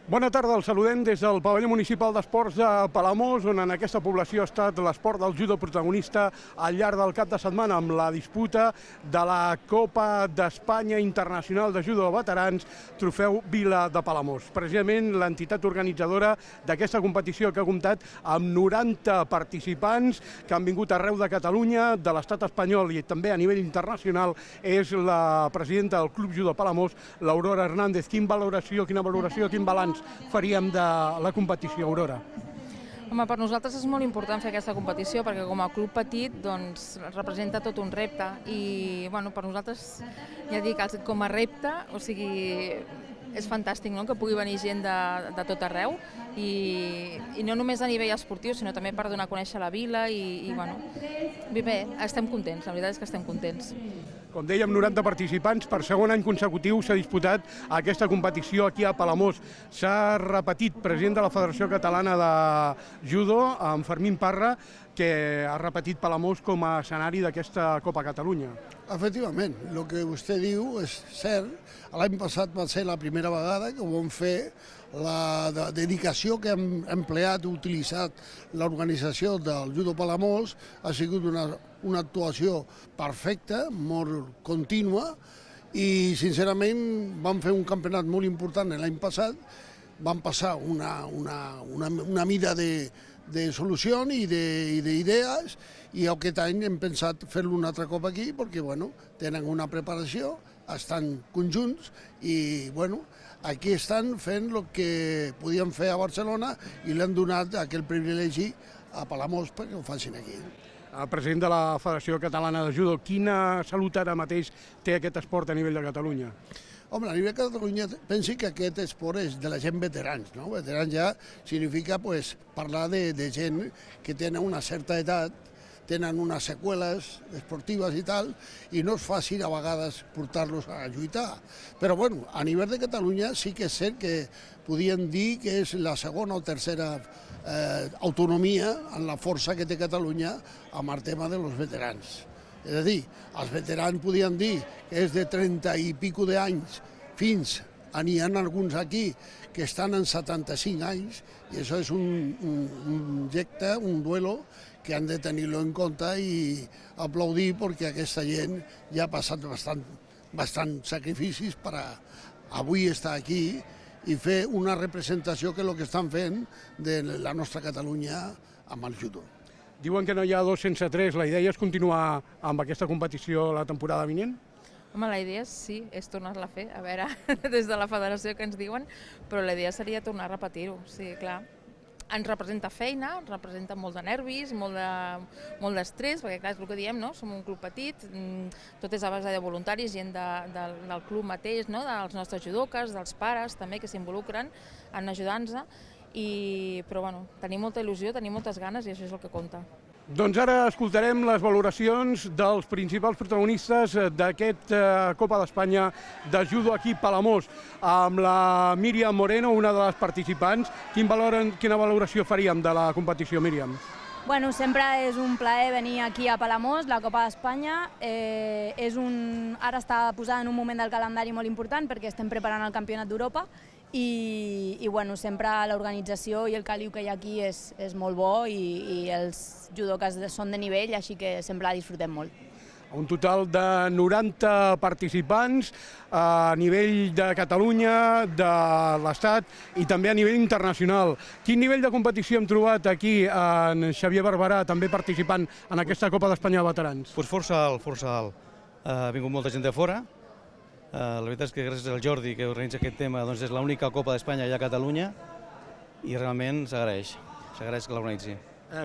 Bona tarda, el saludem des del pavelló municipal d'esports de Palamós, on en aquesta població ha estat l'esport del judo protagonista al llarg del cap de setmana amb la disputa de la Copa d'Espanya Internacional de Judo de Veterans, trofeu Vila de Palamós. Precisament l'entitat organitzadora d'aquesta competició, que ha comptat amb 90 participants que han vingut arreu de Catalunya, de l'estat espanyol i també a nivell internacional, és la presidenta del Club Judo Palamós, l'Aurora Hernández. Quina valoració, quin balanç faríem de la competició, Aurora? Home, per nosaltres és molt important fer aquesta competició perquè com a club petit doncs, representa tot un repte i per nosaltres, ja dic, com a repte, o sigui, és fantàstic, no?, que pugui venir gent de tot arreu i no només a nivell esportiu, sinó també per donar a conèixer la vila i bé, estem contents, la veritat és que estem contents. Com dèiem, 90 participants, per segon any consecutiu s'ha disputat aquesta competició aquí a Palamós. S'ha repetit, president de la Federació Catalana de Judo, en Fermín Parra, que ha repetit Palamós com a escenari d'aquesta Copa Catalunya. Efectivament, el que vostè diu és cert. L'any passat va ser la primera vegada que ho vam fer. La dedicació que hem empleat i utilitzat l'organització del Judo Palamós ha sigut una actuació perfecta, molt contínua, i sincerament vam fer un campionat molt important l'any passat. Vam passar una mida de solucions i d'idees i aquest any hem pensat fer-lo un altre cop aquí perquè tenen una preparació, estan conjunts i aquí estan fent el que podien fer a Barcelona i l'han donat aquell privilegi a Palamós perquè ho facin aquí. El president de la Federació Catalana de Judo, quina salut ara mateix té aquest esport a nivell de Catalunya? Home, a nivell de Catalunya pensi que aquest esport és de la gent veterans, no? Veterans ja significa parlar de gent que tenen una certa edat, tenen unes seqüeles esportives i tal, i no és fàcil a vegades portar-los a lluitar. Però a nivell de Catalunya sí que és cert que podien dir que és la segona o tercera autonomia en la força que té Catalunya amb el tema dels veterans. És a dir, els veterans podien dir que és de 30 i pico d'anys fins n'hi ha alguns aquí que estan en 75 anys i això és un objecte, un duelo que han de tenir-lo en compte i aplaudir perquè aquesta gent ja ha passat bastant sacrificis per avui estar aquí i fer una representació que és el que estan fent de la nostra Catalunya amb el judo. Diuen que no hi ha dos sense tres. La idea és continuar amb aquesta competició la temporada vinent? Home, la idea és tornar-la a fer, a veure, des de la federació que ens diuen, però la idea seria tornar a repetir-ho, sí, clar. Ens representa feina, ens representa molt de nervis, molt d'estrès, perquè clar, és el que diem, no? Som un club petit, tot és a base de voluntaris, gent del club mateix, no? Dels nostres judoques, dels pares també que s'involucren en ajudar-nos, però tenim molta il·lusió, tenim moltes ganes i això és el que compta. Doncs ara escoltarem les valoracions dels principals protagonistes d'aquesta Copa d'Espanya de judo aquí a Palamós, amb la Míriam Moreno, una de les participants. Quina valoració faríem de la competició, Míriam? Bueno, sempre és un plaer venir aquí a Palamós, la Copa d'Espanya. Ara està posada en un moment del calendari molt important perquè estem preparant el Campionat d'Europa i sempre l'organització i el caliu que hi ha aquí és molt bo i els judoques són de nivell, així que sempre la disfrutem molt. Un total de 90 participants a nivell de Catalunya, de l'Estat i també a nivell internacional. Quin nivell de competició hem trobat aquí en Xavier Barberà, també participant en aquesta Copa d'Espanya de Veterans? Doncs força alt. Ha vingut molta gent de fora. La veritat és que gràcies al Jordi, que organitza aquest tema, és l'única Copa d'Espanya allà a Catalunya i realment s'agraeix que l'organitzi.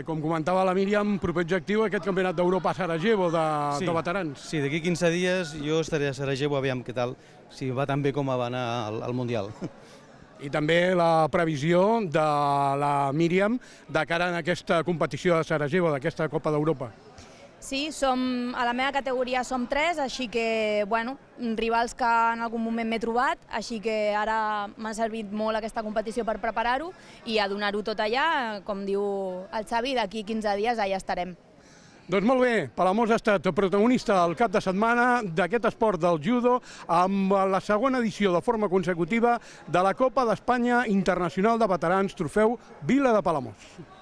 Com comentava la Míriam, proper objectiu aquest Campionat d'Europa a Sarajevo de veterans. Sí, d'aquí 15 dies jo estaré a Sarajevo, aviam què tal, si va tan bé com va anar al Mundial. I també la previsió de la Míriam de cara a aquesta competició de Sarajevo, d'aquesta Copa d'Europa. Sí, a la meva categoria som 3, així que, rivals que en algun moment m'he trobat, així que ara m'ha servit molt aquesta competició per preparar-ho i a donar-ho tot allà, com diu el Xavi, d'aquí 15 dies allà estarem. Doncs molt bé, Palamós ha estat protagonista al cap de setmana d'aquest esport del judo amb la segona edició de forma consecutiva de la Copa d'Espanya Internacional de Veterans, trofeu Vila de Palamós.